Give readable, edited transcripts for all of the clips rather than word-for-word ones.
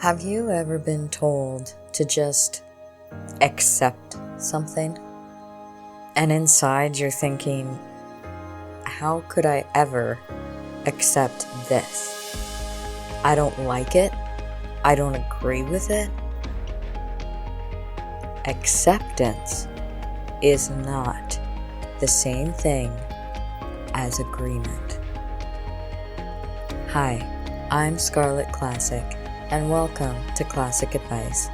Have you ever been told to just accept something? And inside you're thinking, how could I ever accept this? I don't like it. I don't agree with it. Acceptance is not the same thing as agreement. Hi, I'm Scarlett Classic, and welcome to Classic Advice,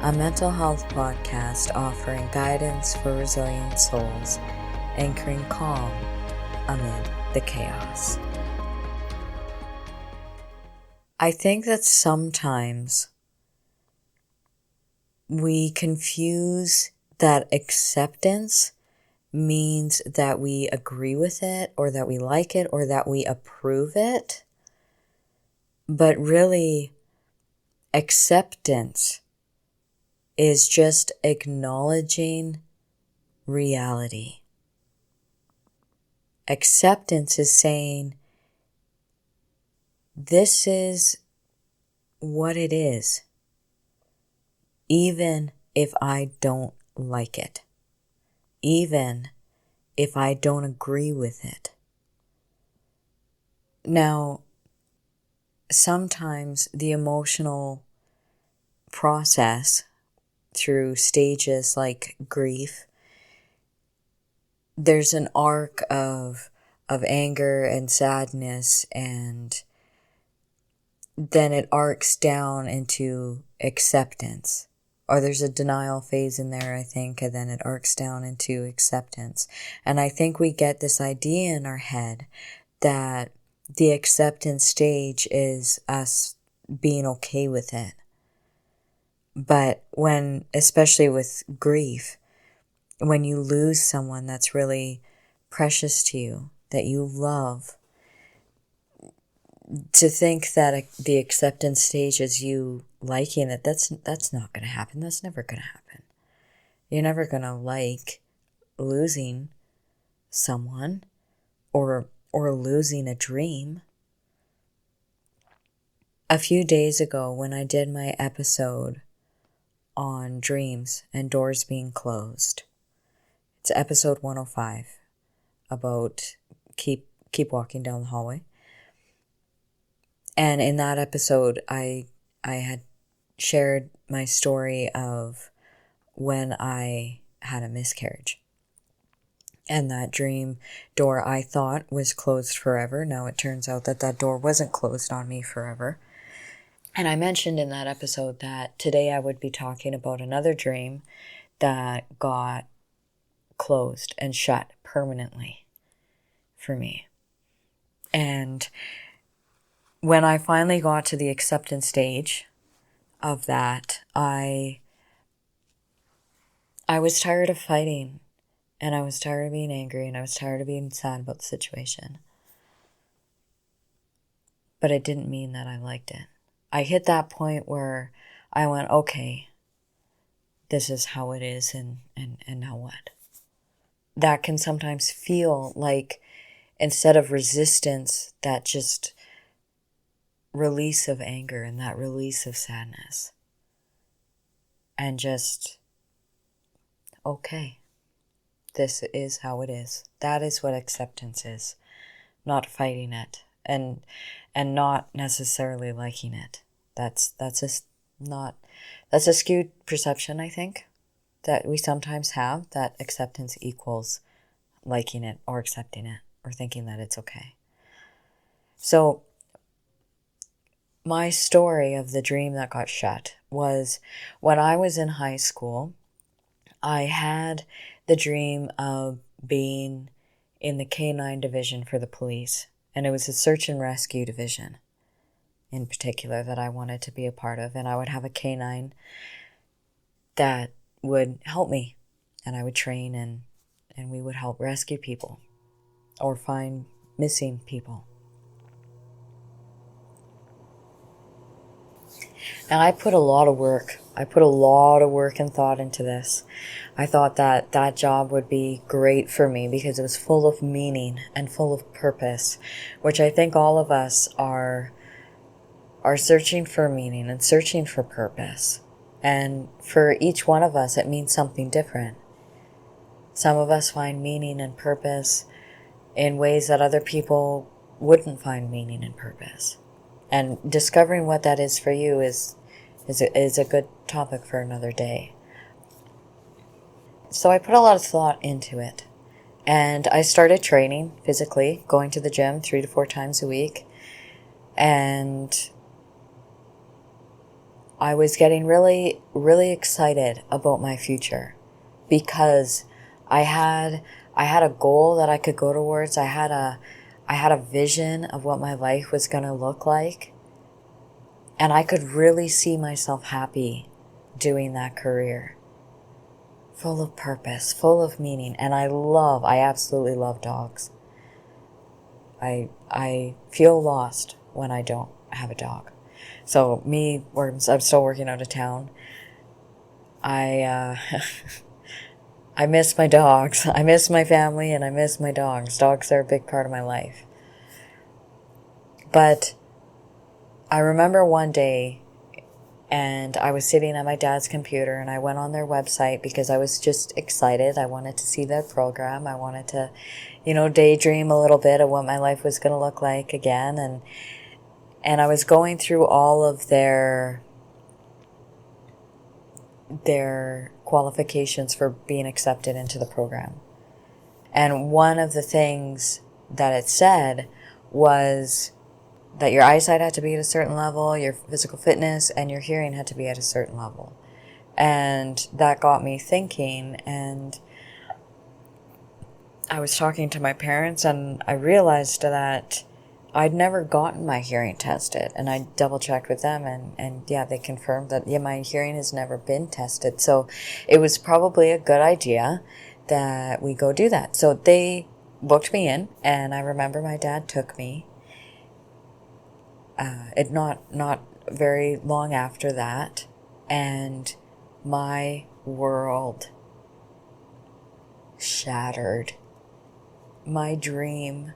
a mental health podcast offering guidance for resilient souls, anchoring calm amid the chaos. I think that sometimes we confuse that acceptance means that we agree with it, or that we like it, or that we approve it. But really, acceptance is just acknowledging reality. Acceptance is saying, this is what it is, even if I don't like it, even if I don't agree with it. Now, sometimes the emotional process through stages like grief, there's an arc of anger and sadness, and then it arcs down into acceptance. Or there's a denial phase in there, I think, and then it arcs down into acceptance. And I think we get this idea in our head that the acceptance stage is us being okay with it. But when, especially with grief, when you lose someone that's really precious to you, that you love, to think that the acceptance stage is you liking it, that's not going to happen. That's never going to happen. You're never going to like losing someone or losing a dream. A few days ago, when I did my episode on dreams and doors being closed, it's episode 105 about keep walking down the hallway. And in that episode, I had shared my story of when I had a miscarriage. And that dream door I thought was closed forever. Now it turns out that door wasn't closed on me forever. And I mentioned in that episode that today I would be talking about another dream that got closed and shut permanently for me. And when I finally got to the acceptance stage of that, I was tired of fighting, and I was tired of being angry, and I was tired of being sad about the situation. But it didn't mean that I liked it. I hit that point where I went, okay, this is how it is, and now what? That can sometimes feel like, instead of resistance, that just release of anger and that release of sadness. And just, okay, this is how it is. That is what acceptance is. Not fighting it and not necessarily liking it. That's a skewed perception, I think, that we sometimes have, that acceptance equals liking it or accepting it or thinking that it's okay. So my story of the dream that got shut was when I was in high school. I had the dream of being in the K-9 division for the police, and it was a search and rescue division in particular that I wanted to be a part of, and I would have a K-9 that would help me, and I would train and we would help rescue people or find missing people. Now, I put a lot of work and thought into this. I thought that job would be great for me because it was full of meaning and full of purpose, which I think all of us are are searching for meaning and searching for purpose. And for each one of us, it means something different. Some of us find meaning and purpose in ways that other people wouldn't find meaning and purpose. And discovering what that is for you is a good topic for another day. So I put a lot of thought into it. And I started training physically, going to the gym 3 to 4 times a week. And I was getting really, really excited about my future because I had a goal that I could go towards. I had a vision of what my life was going to look like. And I could really see myself happy doing that career. Full of purpose, full of meaning. And I absolutely love dogs. I feel lost when I don't have a dog. So I'm still working out of town. I miss my dogs. I miss my family and I miss my dogs. Dogs are a big part of my life. But I remember one day, and I was sitting at my dad's computer and I went on their website because I was just excited. I wanted to see their program. I wanted to, daydream a little bit of what my life was going to look like again. And I was going through all of their qualifications for being accepted into the program. And one of the things that it said was that your eyesight had to be at a certain level, your physical fitness, and your hearing had to be at a certain level. And that got me thinking, and I was talking to my parents, and I realized that I'd never gotten my hearing tested. And I double-checked with them, and yeah, they confirmed that, my hearing has never been tested. So it was probably a good idea that we go do that. So they booked me in, and I remember my dad took me. Not very long after that, and my world shattered. My dream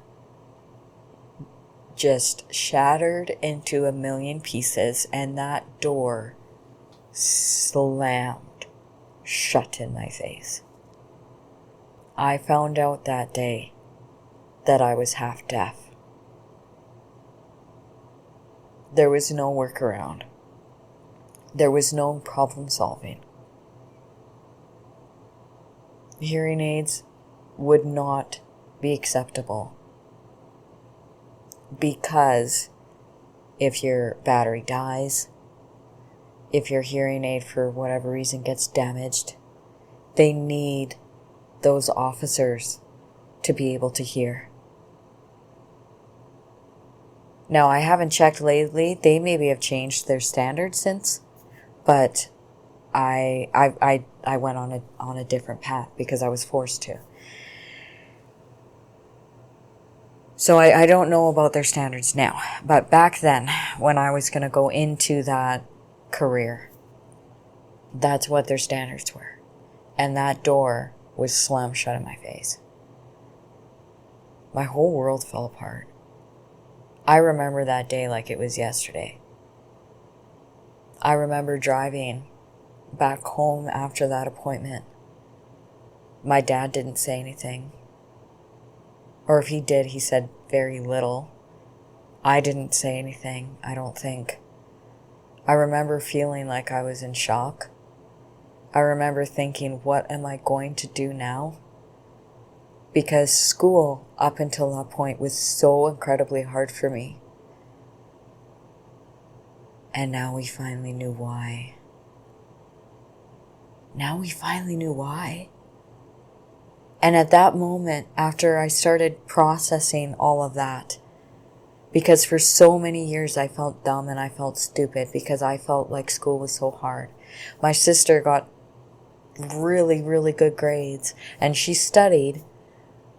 just shattered into a million pieces, and that door slammed shut in my face. I found out that day that I was half deaf. There was no workaround. There was no problem solving. Hearing aids would not be acceptable because if your battery dies, if your hearing aid for whatever reason gets damaged, they need those officers to be able to hear. Now, I haven't checked lately. They maybe have changed their standards since, but I went on a different path because I was forced to. So I don't know about their standards now, but back then, when I was going to go into that career, that's what their standards were. And that door was slammed shut in my face. My whole world fell apart. I remember that day like it was yesterday. I remember driving back home after that appointment. My dad didn't say anything. Or if he did, he said very little. I didn't say anything, I don't think. I remember feeling like I was in shock. I remember thinking, what am I going to do now? Because school, up until that point, was so incredibly hard for me. And now we finally knew why. And at that moment, after I started processing all of that, because for so many years I felt dumb and I felt stupid because I felt like school was so hard. My sister got really, really good grades and she studied,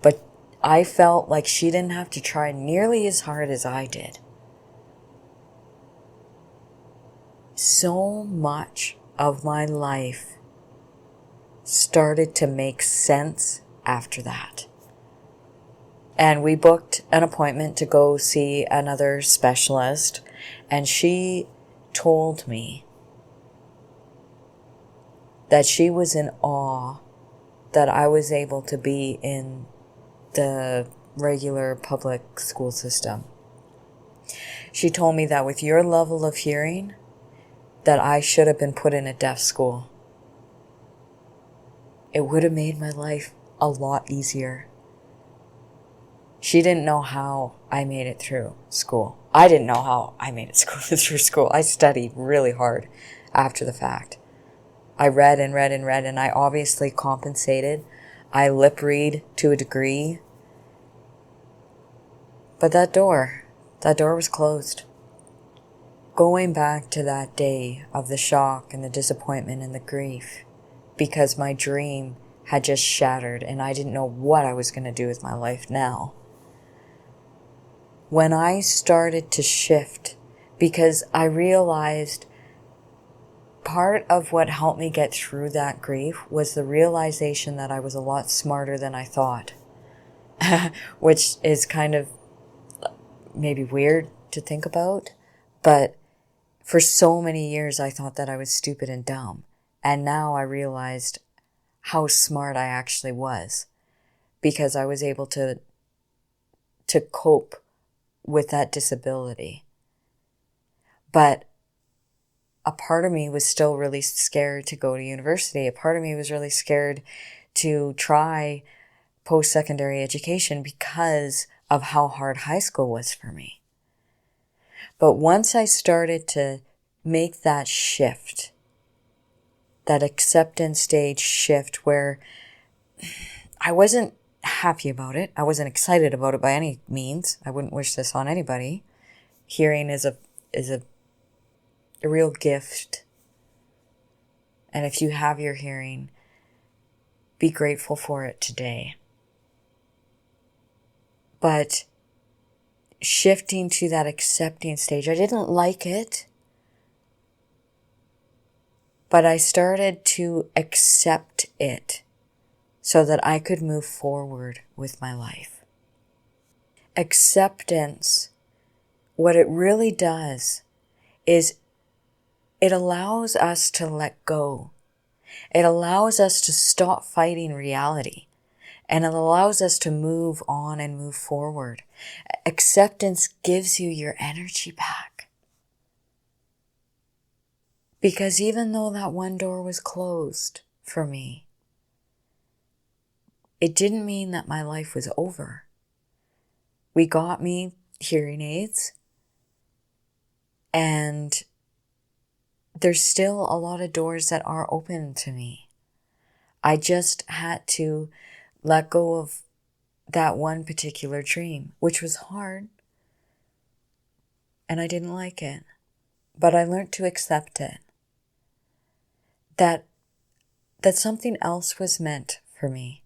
but I felt like she didn't have to try nearly as hard as I did. So much of my life started to make sense after that. And we booked an appointment to go see another specialist. And she told me that she was in awe that I was able to be in the regular public school system. She told me that with your level of hearing, that I should have been put in a deaf school. It would have made my life a lot easier. She didn't know how I made it through school. I didn't know how I made it through school. I studied really hard after the fact. I read and read and read, and I obviously compensated. I lip read to a degree. But that door was closed. Going back to that day of the shock and the disappointment and the grief, because my dream had just shattered and I didn't know what I was going to do with my life now. When I started to shift, because I realized part of what helped me get through that grief was the realization that I was a lot smarter than I thought, which is kind of maybe weird to think about, but for so many years I thought that I was stupid and dumb, and now I realized how smart I actually was, because I was able to cope with that disability. But a part of me was still really scared to go to university. A part of me was really scared to try post-secondary education because of how hard high school was for me. But once I started to make that shift, that acceptance stage shift where I wasn't happy about it, I wasn't excited about it by any means. I wouldn't wish this on anybody. Hearing is a real gift. And if you have your hearing, be grateful for it today. But shifting to that accepting stage, I didn't like it, but I started to accept it so that I could move forward with my life. Acceptance, what it really does is it allows us to let go. It allows us to stop fighting reality. And it allows us to move on and move forward. Acceptance gives you your energy back. Because even though that one door was closed for me, it didn't mean that my life was over. We got me hearing aids, and there's still a lot of doors that are open to me. I just had to let go of that one particular dream, which was hard, and I didn't like it, but I learned to accept it. That something else was meant for me.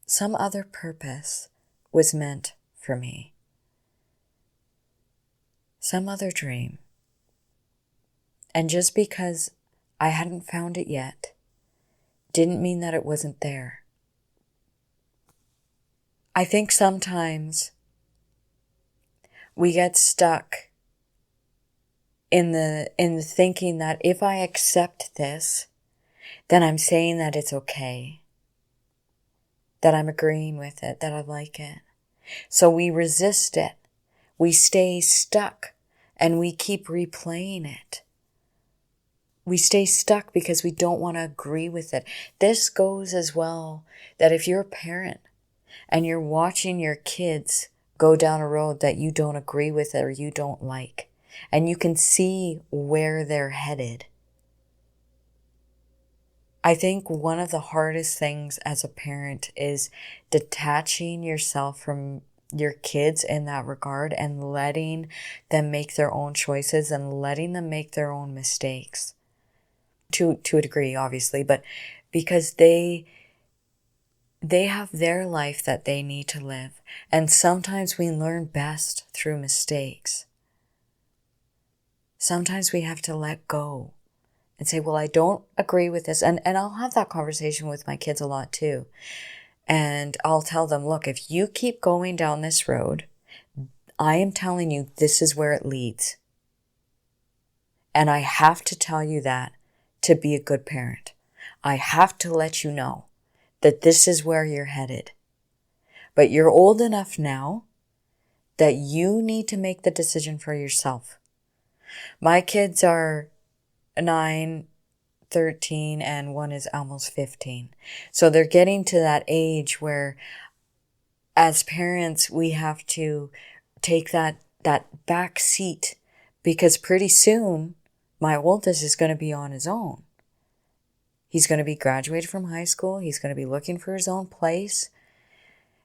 Some other purpose was meant for me. Some other dream. And just because I hadn't found it yet, didn't mean that it wasn't there. I think sometimes we get stuck in the thinking that if I accept this, then I'm saying that it's okay, that I'm agreeing with it, that I like it. So we resist it. We stay stuck and we keep replaying it. We stay stuck because we don't want to agree with it. This goes as well that if you're a parent and you're watching your kids go down a road that you don't agree with or you don't like, and you can see where they're headed. I think one of the hardest things as a parent is detaching yourself from your kids in that regard and letting them make their own choices and letting them make their own mistakes. To a degree, obviously, but because they have their life that they need to live. And sometimes we learn best through mistakes. Sometimes we have to let go and say, well, I don't agree with this. And I'll have that conversation with my kids a lot too. And I'll tell them, look, if you keep going down this road, I am telling you, this is where it leads. And I have to tell you that to be a good parent. I have to let you know that this is where you're headed. But you're old enough now that you need to make the decision for yourself. My kids are 9, 13, and one is almost 15. So they're getting to that age where as parents, we have to take that back seat, because pretty soon my oldest is going to be on his own. He's going to be graduated from high school. He's going to be looking for his own place.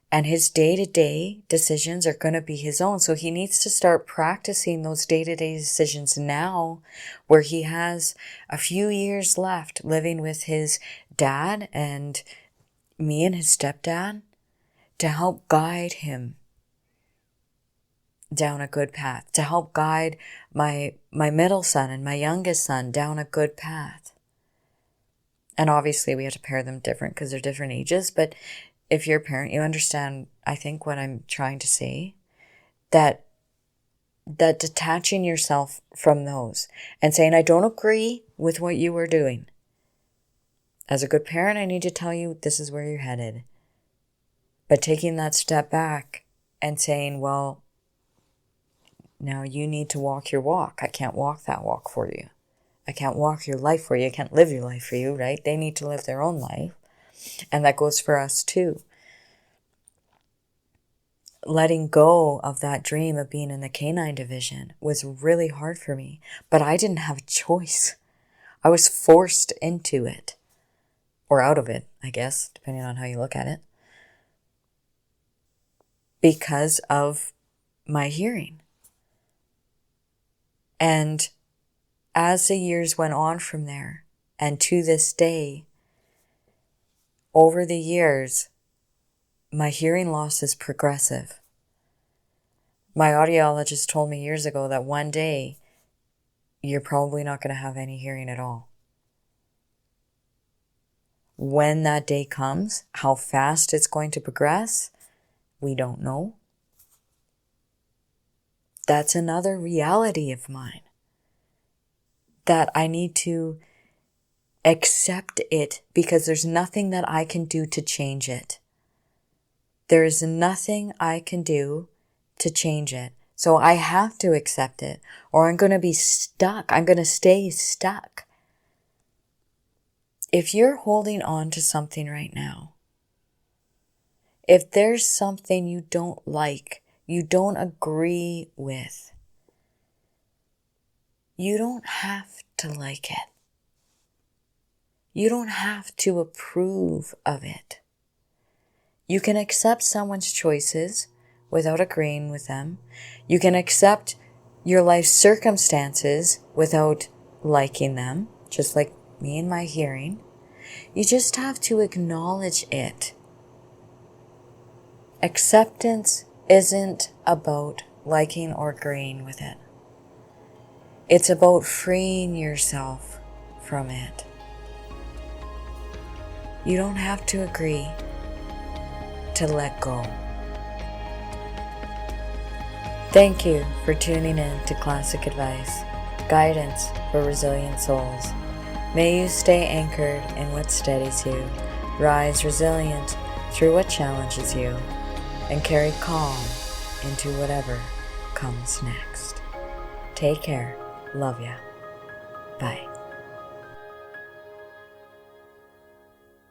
And his day-to-day decisions are going to be his own. So he needs to start practicing those day-to-day decisions now, where he has a few years left living with his dad and me and his stepdad to help guide him down a good path, to help guide my middle son and my youngest son down a good path. And obviously we have to pair them different because they're different ages. But if you're a parent, you understand, I think, what I'm trying to say, that detaching yourself from those and saying, I don't agree with what you are doing. As a good parent, I need to tell you this is where you're headed. But taking that step back and saying, well, now you need to walk your walk. I can't walk that walk for you. I can't walk your life for you. I can't live your life for you, right? They need to live their own life. And that goes for us too. Letting go of that dream of being in the canine division was really hard for me, but I didn't have a choice. I was forced into it, or out of it, I guess, depending on how you look at it, because of my hearing. And as the years went on from there, and to this day, over the years, my hearing loss is progressive. My audiologist told me years ago that one day, you're probably not going to have any hearing at all. When that day comes, how fast it's going to progress, we don't know. That's another reality of mine, that I need to accept it, because there's nothing that I can do to change it. There is nothing I can do to change it. So I have to accept it, or I'm going to be stuck. I'm going to stay stuck. If you're holding on to something right now, if there's something you don't like, you don't agree with, you don't have to like it. You don't have to approve of it. You can accept someone's choices without agreeing with them. You can accept your life circumstances without liking them, just like me and my hearing. You just have to acknowledge it. Acceptance isn't about liking or agreeing with it. It's about freeing yourself from it. You don't have to agree to let go. Thank you for tuning in to Classic Advice, guidance for resilient souls. May you stay anchored in what steadies you, rise resilient through what challenges you, and carry calm into whatever comes next. Take care. Love ya. Bye.